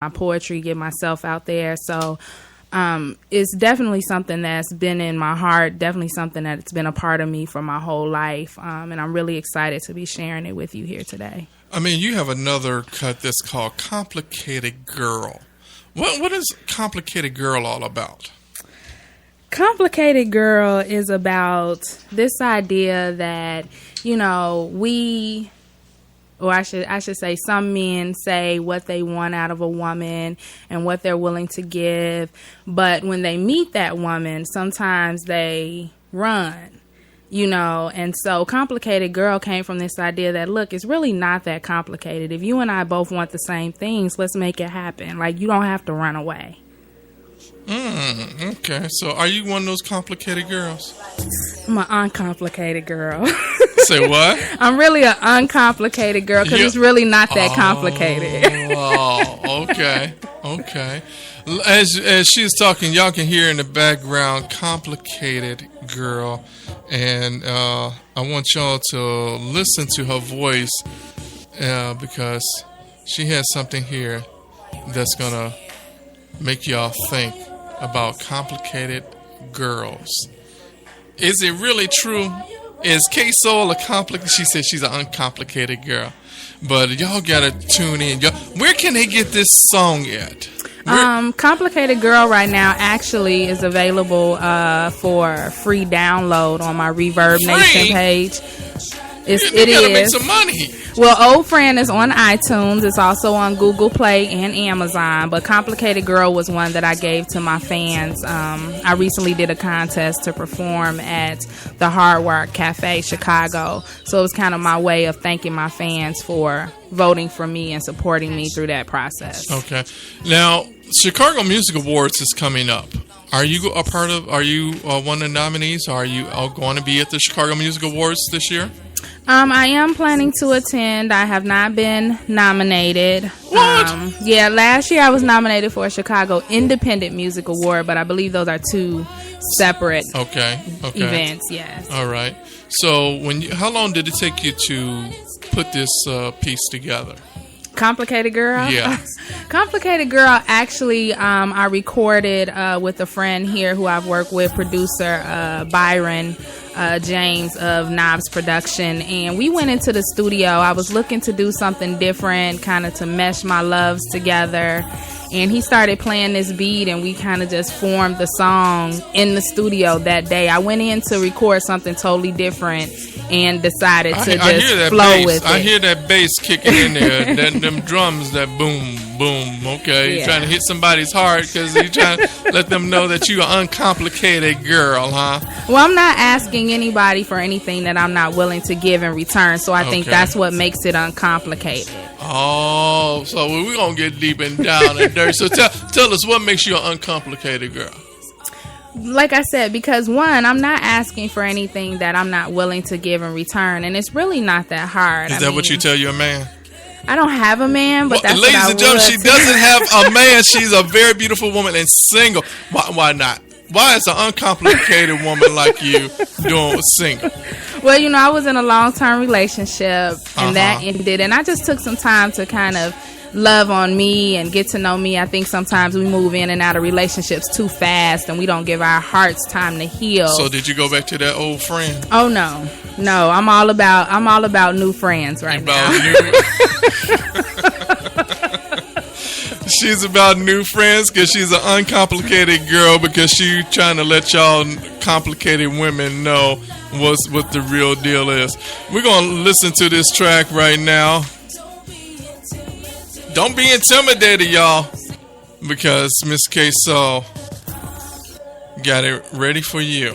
my poetry, get myself out there. So it's definitely something that's been in my heart, definitely something that's been a part of me for my whole life. And I'm really excited to be sharing it with you here today. I mean, you have another cut that's called Complicated Girl. What is Complicated Girl all about? Complicated Girl is about this idea that, you know, I should say some men say what they want out of a woman and what they're willing to give. But when they meet that woman, sometimes they run, you know. And so Complicated Girl came from this idea that, look, it's really not that complicated. If you and I both want the same things, let's make it happen. Like, you don't have to run away. Okay. So are you one of those complicated girls? I'm an uncomplicated girl. Say what? I'm really an uncomplicated girl because it's really not that complicated. Oh, okay. Okay. As she's talking, y'all can hear in the background, Complicated Girl. And I want y'all to listen to her voice because she has something here that's going to make y'all think about complicated girls. Is it really true? Is K-Soul a complicated? She said she's an uncomplicated girl. But y'all gotta tune in. Where can they get this song at? Complicated Girl right now actually is available for free download on my Reverb Nation page. It gotta is. Make some money. Well, Old Friend is on iTunes. It's also on Google Play and Amazon. But Complicated Girl was one that I gave to my fans. I recently did a contest to perform at the Hard Rock Cafe, Chicago. So it was kind of my way of thanking my fans for voting for me and supporting me through that process. Okay. Now, Chicago Music Awards is coming up. Are you a part of? Are you one of the nominees? Are you going to be at the Chicago Music Awards this year? I am planning to attend. I have not been nominated. What? Yeah, last year I was nominated for a Chicago Independent Music Award, but I believe those are two separate events. Yes. All right. So, how long did it take you to put this piece together? Complicated Girl? Yeah. Complicated Girl, actually, I recorded with a friend here who I've worked with, producer Byron James of Knobs Production, and we went into the studio. I was looking to do something different, kind of to mesh my loves together, and he started playing this beat, and we kind of just formed the song in the studio that day. I went in to record something totally different and decided to just flow with it. I hear that bass kicking in there, them drums, that boom, boom. Okay, you're trying to hit somebody's heart because you're trying to let them know that you're an uncomplicated girl, huh? Well, I'm not asking anybody for anything that I'm not willing to give in return, so I think that's what makes it uncomplicated. Oh, so we're going to get deep and down and dirty. So tell us, what makes you an uncomplicated girl? Like I said, because one, I'm not asking for anything that I'm not willing to give in return, and it's really not that hard. Is that what you tell your man? I don't have a man, but that's ladies what I and gentlemen, would. she doesn't have a man. She's a very beautiful woman and single. Why not? Why is an uncomplicated woman like you doing single? Well, you know, I was in a long-term relationship, and that ended, and I just took some time to kind of love on me and get to know me. I think sometimes we move in and out of relationships too fast, and we don't give our hearts time to heal. So did you go back to that old friend? Oh no, I'm all about new friends right now. She's about new friends because she's an uncomplicated girl, because she's trying to let y'all complicated women know what the real deal is. We're gonna listen to this track right now. Don't be intimidated, y'all, because Miss K-Soul got it ready for you.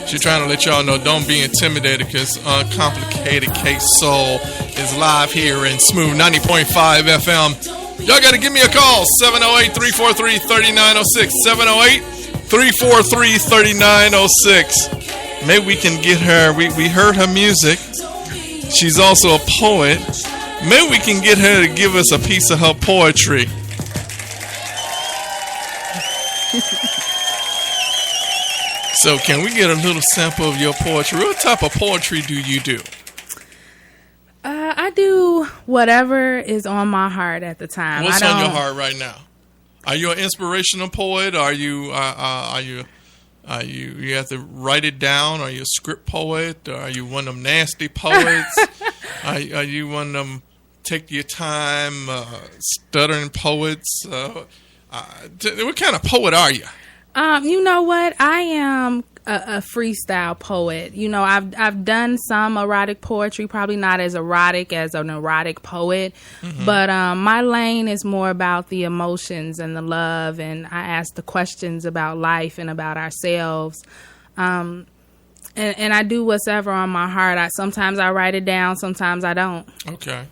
She's trying to let y'all know, don't be intimidated, because Uncomplicated K-Soul is live here in Smooth 90.5 FM. Y'all got to give me a call, 708-343-3906, 708-343-3906. Maybe we can get her, we heard her music. She's also a poet. Maybe we can get her to give us a piece of her poetry. So can we get a little sample of your poetry? What type of poetry do you do? I do whatever is on my heart at the time. What's on your heart right now? Are you an inspirational poet? Are you you have to write it down? Are you a script poet? Are you one of them nasty poets? Are you one of them take your time stuttering poets? What kind of poet are you? You know what? I am a freestyle poet. You know, I've done some erotic poetry, probably not as erotic as an erotic poet, but my lane is more about the emotions and the love, and I ask the questions about life and about ourselves. And I do whatever on my heart. Sometimes I write it down, sometimes I don't. Okay.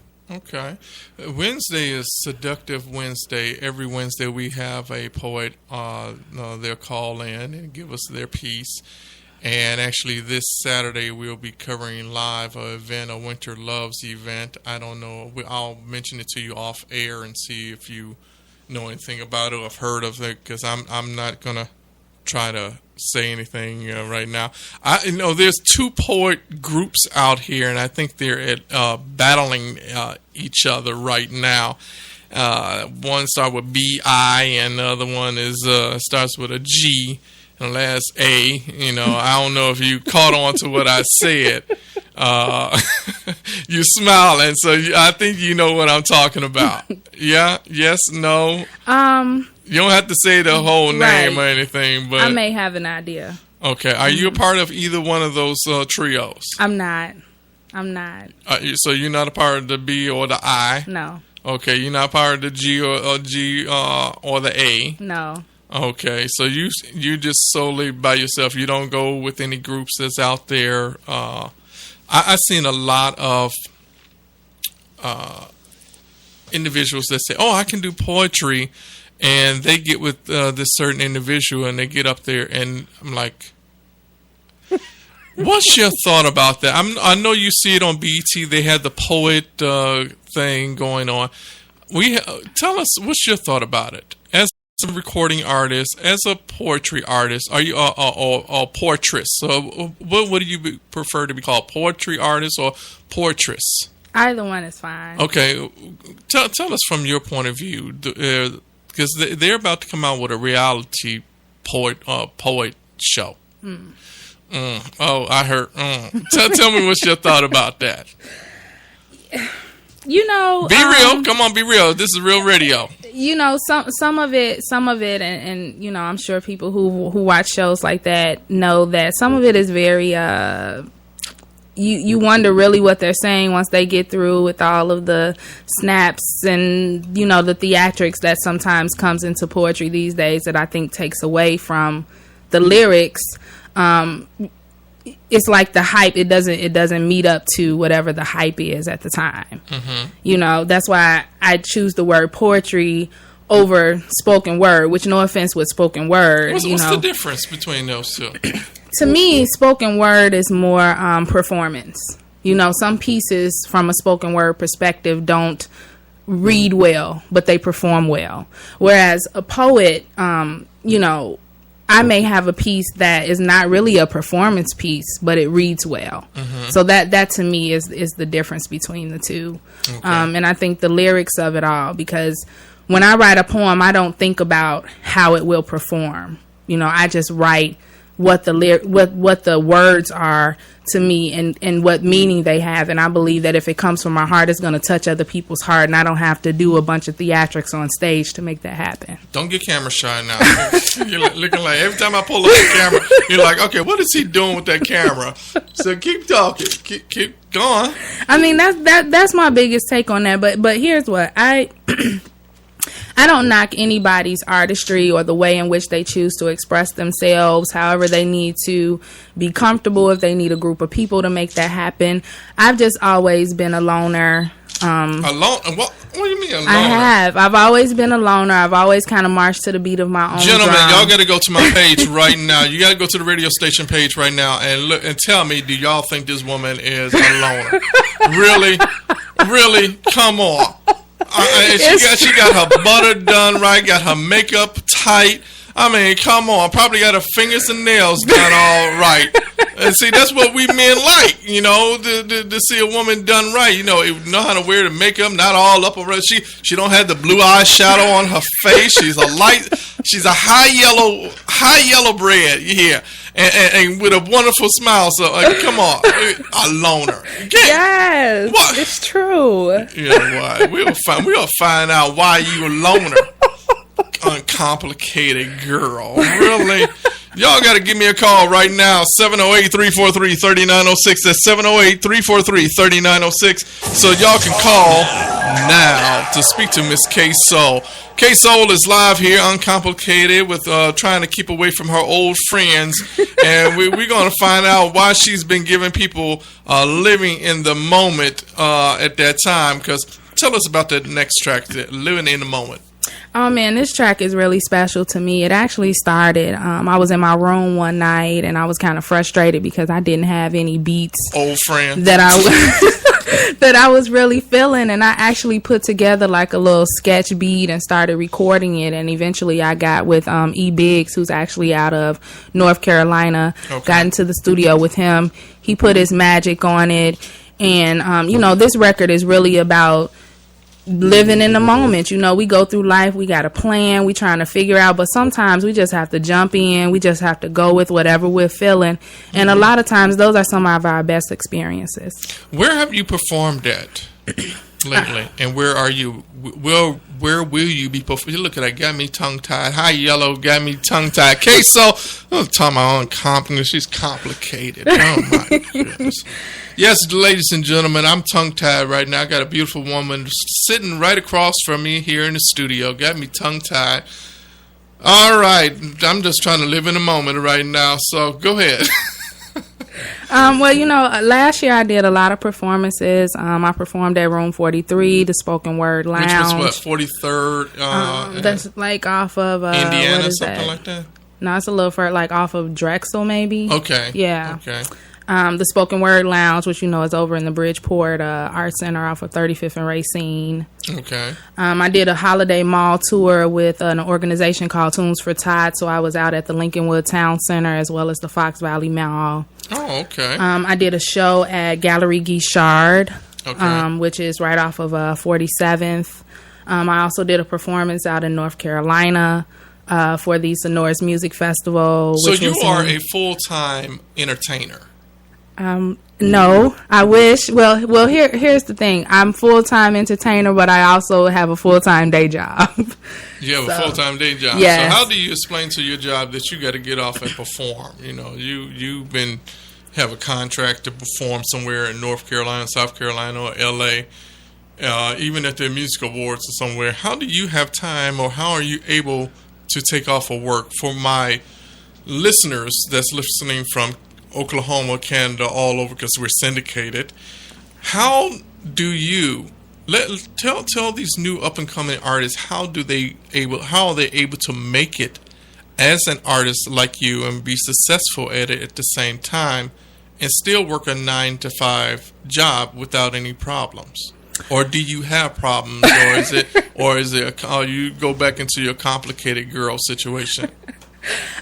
Wednesday is Seductive Wednesday. Every Wednesday we have a poet, they'll call in and give us their piece. And actually this Saturday we'll be covering live an event, a Winter Loves event. I don't know. I'll mention it to you off air and see if you know anything about it or have heard of it, because I'm not going to try to say anything right now. I know there's two poet groups out here, and I think they're battling each other right now. One starts with B-I, and the other one is starts with a G and last A. You know, I don't know if you caught on to what I said. You smiling, so I think you know what I'm talking about. Yeah? Yes? No? You don't have to say the whole name or anything, but I may have an idea. Okay. Are you a part of either one of those trios? I'm not. So you're not a part of the B or the I? No. Okay. You're not part of the G or the A? No. Okay. So you just solely by yourself. You don't go with any groups that's out there. I've seen a lot of individuals that say, "Oh, I can do poetry." And they get with this certain individual, and they get up there, and I'm like, "What's your thought about that?" I know you see it on BET. They had the poet thing going on. Tell us, what's your thought about it? As a recording artist, as a poetry artist, are you a poetress? So, what do you prefer to be called, poetry artist or poetress? Either one is fine. Okay, tell us from your point of view. Because they're about to come out with a reality poet show. Oh, I heard. Tell me what's your thought about that. You know, be real. Come on, be real. This is real radio. You know, some of it, and you know, I'm sure people who watch shows like that know that some of it is very. You wonder really what they're saying once they get through with all of the snaps and, you know, the theatrics that sometimes comes into poetry these days that I think takes away from the lyrics. It's like the hype. It doesn't meet up to whatever the hype is at the time. You know, that's why I choose the word poetry over spoken word, which, no offense with spoken word. What's the difference between those two? To me, spoken word is more performance. You know, some pieces from a spoken word perspective don't read well, but they perform well. Whereas a poet, you know, I may have a piece that is not really a performance piece, but it reads well. So that to me is the difference between the two. Okay. And I think the lyrics of it all, because when I write a poem, I don't think about how it will perform. You know, I just write what the words are to me and what meaning they have, and I believe that if it comes from my heart, it's going to touch other people's heart, and I don't have to do a bunch of theatrics on stage to make that happen. Don't get camera shy now. You're looking like every time I pull up the camera, you're like, okay, what is he doing with that camera? So keep talking, keep going. I mean, that's my biggest take on that. But here's what I don't knock anybody's artistry or the way in which they choose to express themselves, however they need to be comfortable, if they need a group of people to make that happen. I've just always been a loner. What do you mean a loner? I have. I've always been a loner. I've always kind of marched to the beat of my own Gentlemen, drum. y'all got to go to my page right now. You got to go to the radio station page right now and look and tell me, do y'all think this woman is a loner? Really? Come on. She got her butter done right, got her makeup tight. I mean, come on. Probably got her fingers and nails done all right. And see, that's what we men like, you know, to see a woman done right. You know how to wear the makeup, not all up around. She don't have the blue eye shadow on her face. She's a high yellow bread, yeah, and with a wonderful smile. So come on, a loner. Yes, what? It's true. You know what? We'll find out why you a loner. Uncomplicated girl. Really? Y'all got to give me a call right now. 708-343-3906. That's 708-343-3906. So y'all can call now to speak to Miss K-Soul. K-Soul is live here, uncomplicated, with trying to keep away from her old friends. And we're going to find out why she's been giving people living in the moment at that time. Because tell us about that next track, Living in the Moment. Oh man, this track is really special to me. It actually started, I was in my room one night and I was kind of frustrated because I didn't have any beats. Old friend. That I was really feeling, and I actually put together like a little sketch beat and started recording it, and eventually I got with E Biggs, who's actually out of North Carolina. Okay. Got into the studio with him. He put his magic on it, and you know, this record is really about living in the moment. You know, we go through life, we got a plan, we trying to figure out, but sometimes we just have to jump in, we just have to go with whatever we're feeling, and a lot of times those are some of our best experiences. Where have you performed at lately, and where are you? Where will you be performing? Look at that, got me tongue-tied. High yellow, got me tongue-tied. K-Soul, I'm talking about uncomplicated. She's complicated. Oh my goodness. Yes, ladies and gentlemen, I'm tongue-tied right now. I got a beautiful woman sitting right across from me here in the studio. Got me tongue-tied. All right, I'm just trying to live in the moment right now, so go ahead. Well, you know, last year I did a lot of performances. I performed at Room 43, the Spoken Word Lounge. Which was what, 43rd? That's like off of Indiana, something like that? No, it's a little further, like off of Drexel, maybe. Okay. Yeah. Okay. The Spoken Word Lounge, which you know is over in the Bridgeport Art Center off of 35th and Racine. Okay. I did a holiday mall tour with an organization called Tunes for Tots, so I was out at the Lincolnwood Town Center as well as the Fox Valley Mall. Oh, okay. I did a show at Gallery Guichard, okay. Which is right off of 47th. I also did a performance out in North Carolina for the Sonoras Music Festival. So you are a full-time entertainer? No, I wish. Well, here's the thing. I'm full-time entertainer, but I also have a full-time day job. You have a full-time day job. Yes. So how do you explain to your job that you got to get off and perform? You know, you've have a contract to perform somewhere in North Carolina, South Carolina, or L.A., even at the music awards or somewhere. How do you have time, or how are you able to take off of work? For my listeners that's listening from Oklahoma, Canada, all over, because we're syndicated, how do you tell these new up and coming artists how are they able to make it as an artist like you and be successful at it at the same time and still work a 9-to-5 job without any problems? Or do you have problems, or is it you go back into your complicated girl situation?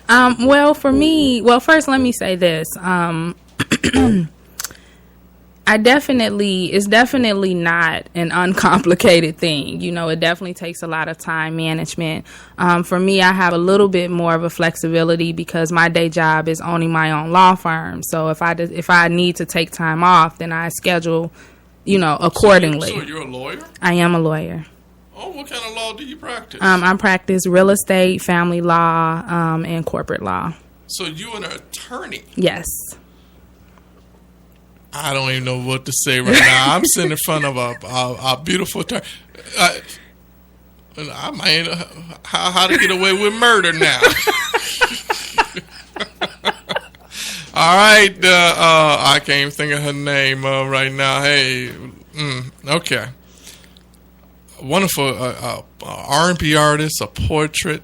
Well, for me, first let me say this. It's definitely not an uncomplicated thing. You know, it definitely takes a lot of time management. For me, I have a little bit more of a flexibility because my day job is owning my own law firm. So if I need to take time off, then I schedule, accordingly. So you're a lawyer? I am a lawyer. Oh, what kind of law do you practice? I practice real estate, family law, and corporate law. So you're an attorney? Yes. I don't even know what to say right now. I'm sitting in front of a beautiful attorney. I might how to get away with murder now. All right, I can't even think of her name right now. Hey, okay. Wonderful R&B artist, a portress,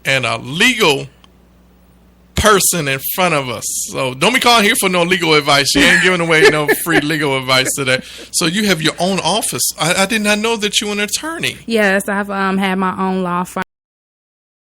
and a legal person in front of us. So don't be calling here for no legal advice. She ain't giving away no free legal advice today. So you have your own office. I did not know that you were an attorney. Yes, I've had my own law firm.